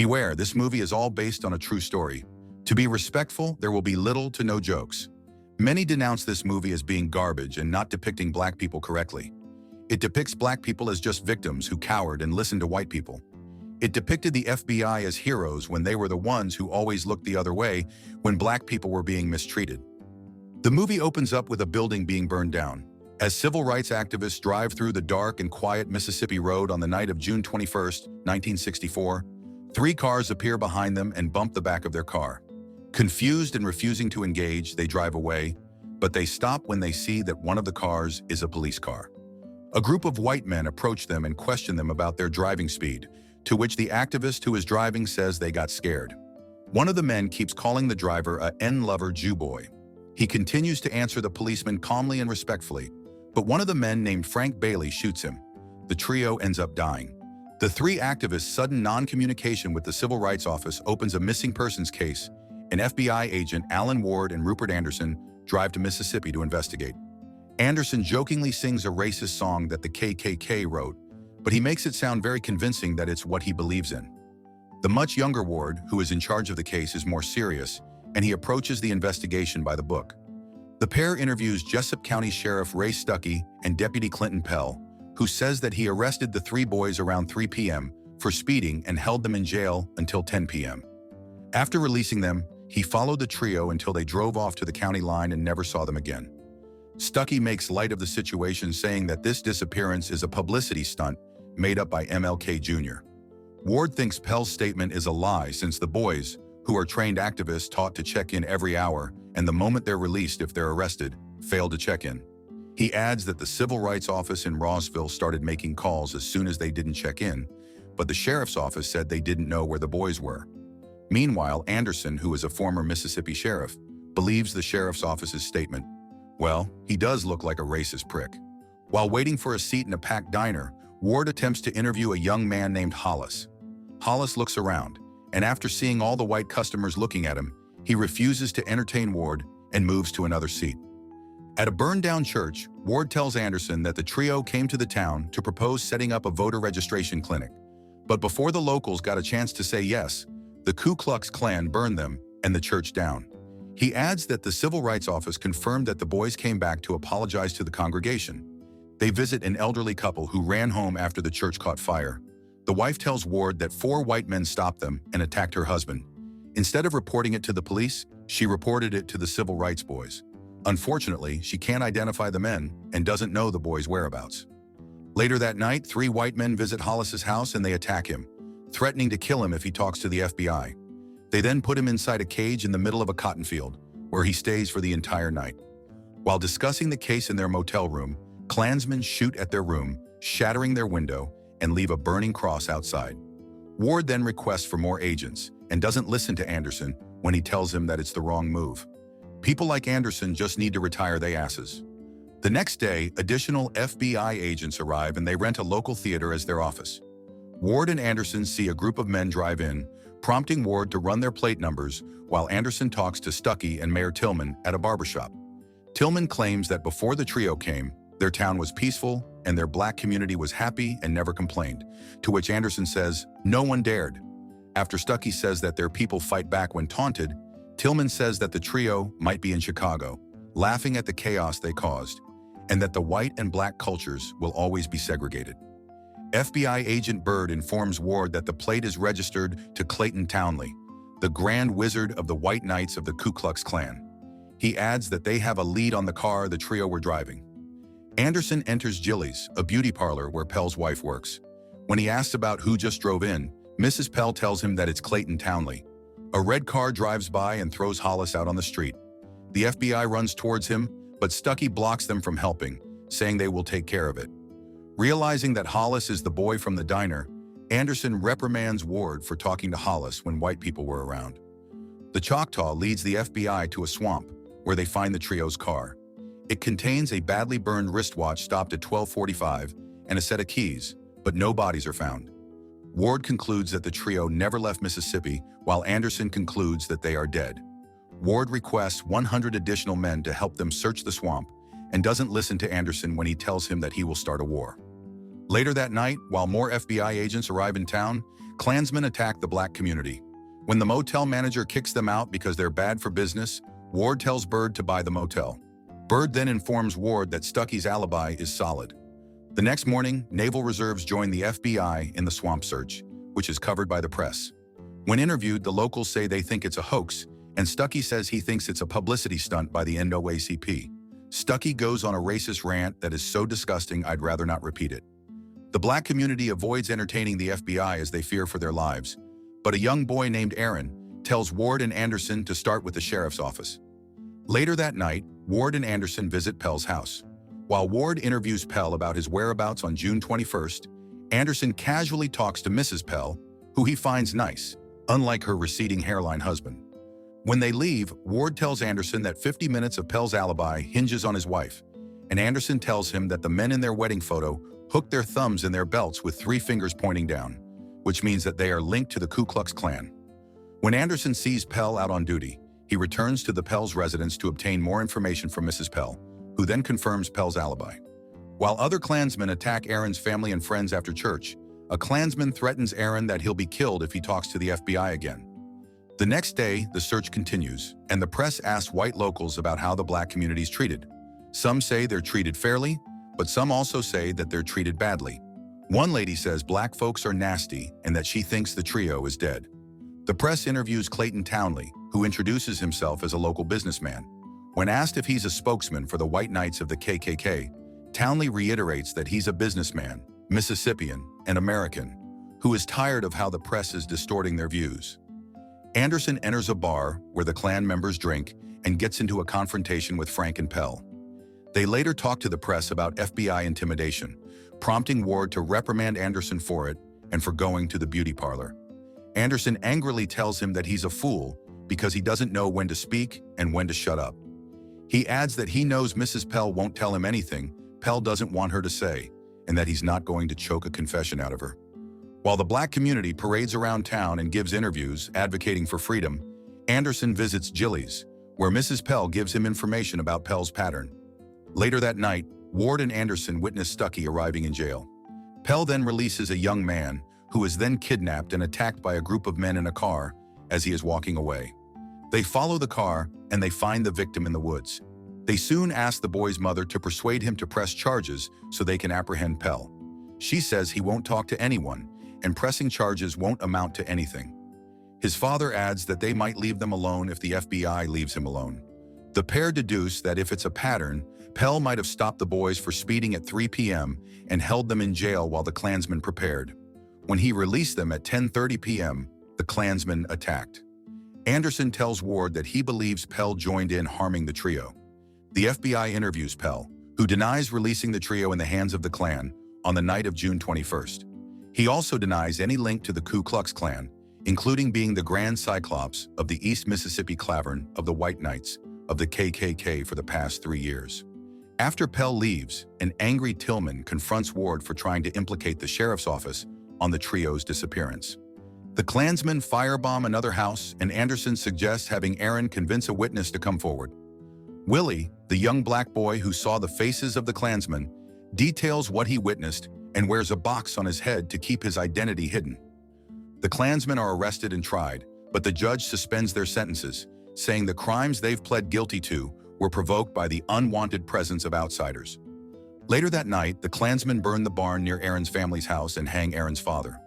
Beware, this movie is all based on a true story. To be respectful, there will be little to no jokes. Many denounce this movie as being garbage and not depicting black people correctly. It depicts black people as just victims who cowered and listened to white people. It depicted the FBI as heroes when they were the ones who always looked the other way when black people were being mistreated. The movie opens up with a building being burned down. As civil rights activists drive through the dark and quiet Mississippi Road on the night of June 21, 1964, 3 cars appear behind them and bump the back of their car. Confused and refusing to engage, they drive away, but they stop when they see that one of the cars is a police car. A group of white men approach them and question them about their driving speed, to which the activist who is driving says they got scared. One of the men keeps calling the driver a N-lover Jew boy. He continues to answer the policeman calmly and respectfully, but one of the men named Frank Bailey shoots him. The trio ends up dying. The 3 activists' sudden non-communication with the Civil Rights Office opens a missing persons case, and FBI agent Alan Ward and Rupert Anderson drive to Mississippi to investigate. Anderson jokingly sings a racist song that the KKK wrote, but he makes it sound very convincing that it's what he believes in. The much younger Ward, who is in charge of the case, is more serious, and he approaches the investigation by the book. The pair interviews Jessup County Sheriff Ray Stuckey and Deputy Clinton Pell, who says that he arrested the 3 boys around 3 p.m. for speeding and held them in jail until 10 p.m. After releasing them, he followed the trio until they drove off to the county line and never saw them again. Stuckey makes light of the situation, saying that this disappearance is a publicity stunt made up by MLK Jr. Ward thinks Pell's statement is a lie since the boys, who are trained activists taught to check in every hour, and the moment they're released if they're arrested, fail to check in. He adds that the Civil Rights Office in Rossville started making calls as soon as they didn't check in, but the sheriff's office said they didn't know where the boys were. Meanwhile, Anderson, who is a former Mississippi sheriff, believes the sheriff's office's statement. Well, he does look like a racist prick. While waiting for a seat in a packed diner, Ward attempts to interview a young man named Hollis. Hollis looks around, and after seeing all the white customers looking at him, he refuses to entertain Ward and moves to another seat. At a burned-down church, Ward tells Anderson that the trio came to the town to propose setting up a voter registration clinic. But before the locals got a chance to say yes, the Ku Klux Klan burned them and the church down. He adds that the Civil Rights Office confirmed that the boys came back to apologize to the congregation. They visit an elderly couple who ran home after the church caught fire. The wife tells Ward that 4 white men stopped them and attacked her husband. Instead of reporting it to the police, she reported it to the Civil Rights boys. Unfortunately, she can't identify the men and doesn't know the boys' whereabouts. Later that night, 3 white men visit Hollis's house and they attack him, threatening to kill him if he talks to the FBI. They then put him inside a cage in the middle of a cotton field, where he stays for the entire night. While discussing the case in their motel room, Klansmen shoot at their room, shattering their window, and leave a burning cross outside. Ward then requests for more agents and doesn't listen to Anderson when he tells him that it's the wrong move. People like Anderson just need to retire their asses. The next day, additional FBI agents arrive and they rent a local theater as their office. Ward and Anderson see a group of men drive in, prompting Ward to run their plate numbers while Anderson talks to Stuckey and Mayor Tillman at a barbershop. Tillman claims that before the trio came, their town was peaceful and their black community was happy and never complained, to which Anderson says, "No one dared." After Stuckey says that their people fight back when taunted, Tillman says that the trio might be in Chicago, laughing at the chaos they caused, and that the white and black cultures will always be segregated. FBI agent Byrd informs Ward that the plate is registered to Clayton Townley, the Grand Wizard of the White Knights of the Ku Klux Klan. He adds that they have a lead on the car the trio were driving. Anderson enters Jilly's, a beauty parlor where Pell's wife works. When he asks about who just drove in, Mrs. Pell tells him that it's Clayton Townley. A red car drives by and throws Hollis out on the street. The FBI runs towards him, but Stuckey blocks them from helping, saying they will take care of it. Realizing that Hollis is the boy from the diner, Anderson reprimands Ward for talking to Hollis when white people were around. The Choctaw leads the FBI to a swamp, where they find the trio's car. It contains a badly burned wristwatch stopped at 12:45 and a set of keys, but no bodies are found. Ward concludes that the trio never left Mississippi, while Anderson concludes that they are dead. Ward requests 100 additional men to help them search the swamp and doesn't listen to Anderson when he tells him that he will start a war. Later that night, while more FBI agents arrive in town, Klansmen attack the black community. When the motel manager kicks them out because they're bad for business, Ward tells Bird to buy the motel. Bird then informs Ward that Stuckey's alibi is solid. The next morning, Naval Reserves join the FBI in the swamp search, which is covered by the press. When interviewed, the locals say they think it's a hoax, and Stuckey says he thinks it's a publicity stunt by the NAACP. Stuckey goes on a racist rant that is so disgusting I'd rather not repeat it. The black community avoids entertaining the FBI as they fear for their lives, but a young boy named Aaron tells Ward and Anderson to start with the sheriff's office. Later that night, Ward and Anderson visit Pell's house. While Ward interviews Pell about his whereabouts on June 21st, Anderson casually talks to Mrs. Pell, who he finds nice, unlike her receding hairline husband. When they leave, Ward tells Anderson that 50 minutes of Pell's alibi hinges on his wife, and Anderson tells him that the men in their wedding photo hooked their thumbs in their belts with 3 fingers pointing down, which means that they are linked to the Ku Klux Klan. When Anderson sees Pell out on duty, he returns to the Pell's residence to obtain more information from Mrs. Pell, who then confirms Pell's alibi. While other Klansmen attack Aaron's family and friends after church, a Klansman threatens Aaron that he'll be killed if he talks to the FBI again. The next day, the search continues, and the press asks white locals about how the black community is treated. Some say they're treated fairly, but some also say that they're treated badly. One lady says black folks are nasty and that she thinks the trio is dead. The press interviews Clayton Townley, who introduces himself as a local businessman. When asked if he's a spokesman for the White Knights of the KKK, Townley reiterates that he's a businessman, Mississippian, and American, who is tired of how the press is distorting their views. Anderson enters a bar where the Klan members drink and gets into a confrontation with Frank and Pell. They later talk to the press about FBI intimidation, prompting Ward to reprimand Anderson for it and for going to the beauty parlor. Anderson angrily tells him that he's a fool because he doesn't know when to speak and when to shut up. He adds that he knows Mrs. Pell won't tell him anything Pell doesn't want her to say, and that he's not going to choke a confession out of her. While the black community parades around town and gives interviews advocating for freedom, Anderson visits Jilly's, where Mrs. Pell gives him information about Pell's pattern. Later that night, Ward and Anderson witness Stuckey arriving in jail. Pell then releases a young man who is then kidnapped and attacked by a group of men in a car as he is walking away. They follow the car and they find the victim in the woods. They soon ask the boy's mother to persuade him to press charges so they can apprehend Pell. She says he won't talk to anyone and pressing charges won't amount to anything. His father adds that they might leave them alone if the FBI leaves him alone. The pair deduce that if it's a pattern, Pell might have stopped the boys for speeding at 3 p.m. and held them in jail while the Klansmen prepared. When he released them at 10:30 p.m., the Klansmen attacked. Anderson tells Ward that he believes Pell joined in harming the trio. The FBI interviews Pell, who denies releasing the trio in the hands of the Klan on the night of June 21st. He also denies any link to the Ku Klux Klan, including being the Grand Cyclops of the East Mississippi Clavern of the White Knights of the KKK for the past 3 years. After Pell leaves, an angry Tillman confronts Ward for trying to implicate the sheriff's office on the trio's disappearance. The Klansmen firebomb another house, and Anderson suggests having Aaron convince a witness to come forward. Willie, the young black boy who saw the faces of the Klansmen, details what he witnessed and wears a box on his head to keep his identity hidden. The Klansmen are arrested and tried, but the judge suspends their sentences, saying the crimes they've pled guilty to were provoked by the unwanted presence of outsiders. Later that night, the Klansmen burn the barn near Aaron's family's house and hang Aaron's father.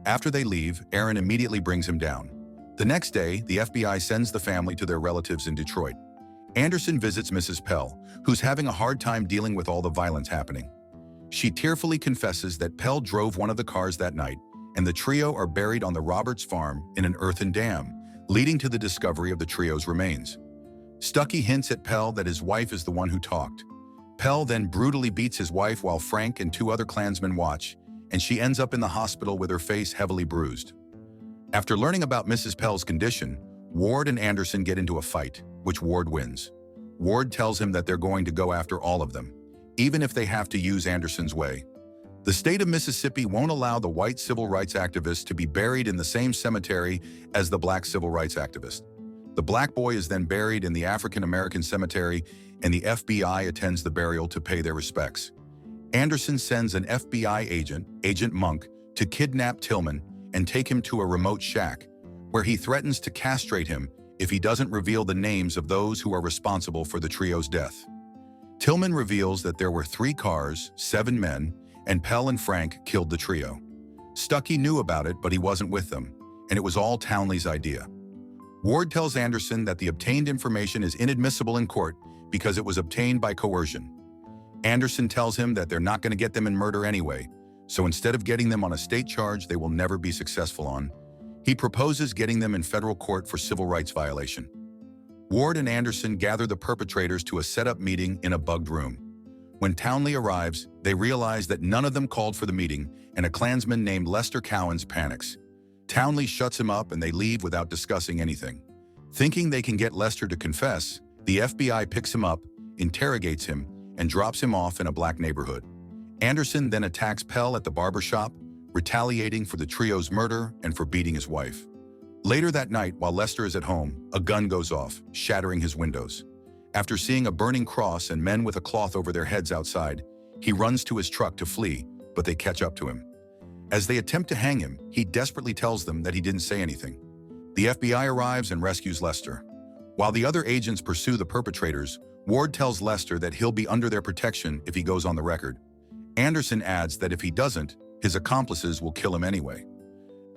After they leave, Aaron immediately brings him down. The next day, the FBI sends the family to their relatives in Detroit. Anderson visits Mrs. Pell, who's having a hard time dealing with all the violence happening. She tearfully confesses that Pell drove one of the cars that night, and the trio are buried on the Roberts farm in an earthen dam, leading to the discovery of the trio's remains. Stuckey hints at Pell that his wife is the one who talked. Pell then brutally beats his wife while Frank and 2 other Klansmen watch, and she ends up in the hospital with her face heavily bruised. After learning about Mrs. Pell's condition, Ward and Anderson get into a fight, which Ward wins. Ward tells him that they're going to go after all of them, even if they have to use Anderson's way. The state of Mississippi won't allow the white civil rights activist to be buried in the same cemetery as the black civil rights activist. The black boy is then buried in the African American cemetery, and the FBI attends the burial to pay their respects. Anderson sends an FBI agent, Agent Monk, to kidnap Tillman and take him to a remote shack, where he threatens to castrate him if he doesn't reveal the names of those who are responsible for the trio's death. Tillman reveals that there were 3 cars, 7 men, and Pell and Frank killed the trio. Stuckey knew about it, but he wasn't with them, and it was all Townley's idea. Ward tells Anderson that the obtained information is inadmissible in court because it was obtained by coercion. Anderson tells him that they're not going to get them in murder anyway, so instead of getting them on a state charge they will never be successful on, he proposes getting them in federal court for civil rights violation. Ward and Anderson gather the perpetrators to a set-up meeting in a bugged room. When Townley arrives, they realize that none of them called for the meeting, and a Klansman named Lester Cowens panics. Townley shuts him up and they leave without discussing anything. Thinking they can get Lester to confess, the FBI picks him up, interrogates him, and drops him off in a black neighborhood. Anderson then attacks Pell at the barber shop, retaliating for the trio's murder and for beating his wife. Later that night, while Lester is at home, a gun goes off, shattering his windows. After seeing a burning cross and men with a cloth over their heads outside, he runs to his truck to flee, but they catch up to him. As they attempt to hang him, he desperately tells them that he didn't say anything. The FBI arrives and rescues Lester. While the other agents pursue the perpetrators, Ward tells Lester that he'll be under their protection if he goes on the record. Anderson adds that if he doesn't, his accomplices will kill him anyway.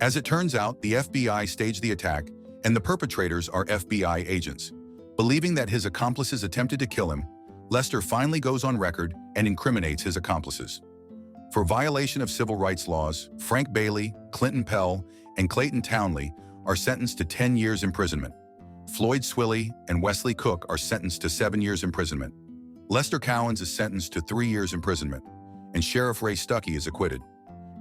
As it turns out, the FBI staged the attack, and the perpetrators are FBI agents. Believing that his accomplices attempted to kill him, Lester finally goes on record and incriminates his accomplices. For violation of civil rights laws, Frank Bailey, Clinton Pell, and Clayton Townley are sentenced to 10 years imprisonment. Floyd Swilley and Wesley Cook are sentenced to 7 years imprisonment. Lester Cowens is sentenced to 3 years imprisonment, and Sheriff Ray Stuckey is acquitted.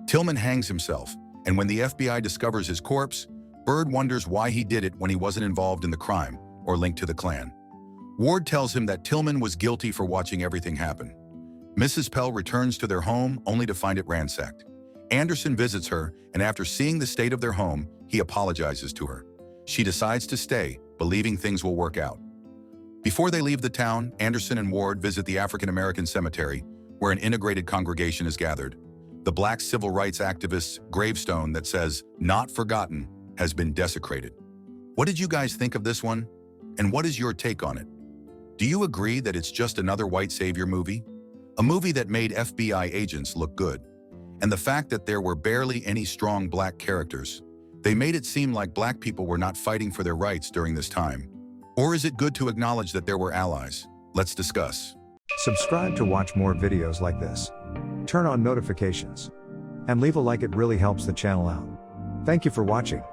Tillman hangs himself, and when the FBI discovers his corpse, Bird wonders why he did it when he wasn't involved in the crime or linked to the Klan. Ward tells him that Tillman was guilty for watching everything happen. Mrs. Pell returns to their home only to find it ransacked. Anderson visits her, and after seeing the state of their home, he apologizes to her. She decides to stay, believing things will work out. Before they leave the town, Anderson and Ward visit the African American cemetery, where an integrated congregation is gathered. The black civil rights activist's gravestone that says, "Not Forgotten," has been desecrated. What did you guys think of this one? And what is your take on it? Do you agree that it's just another white savior movie? A movie that made FBI agents look good. And the fact that there were barely any strong black characters, they made it seem like black people were not fighting for their rights during this time. Or is it good to acknowledge that there were allies? Let's discuss. Subscribe to watch more videos like this. Turn on notifications. And leave a like, it really helps the channel out. Thank you for watching.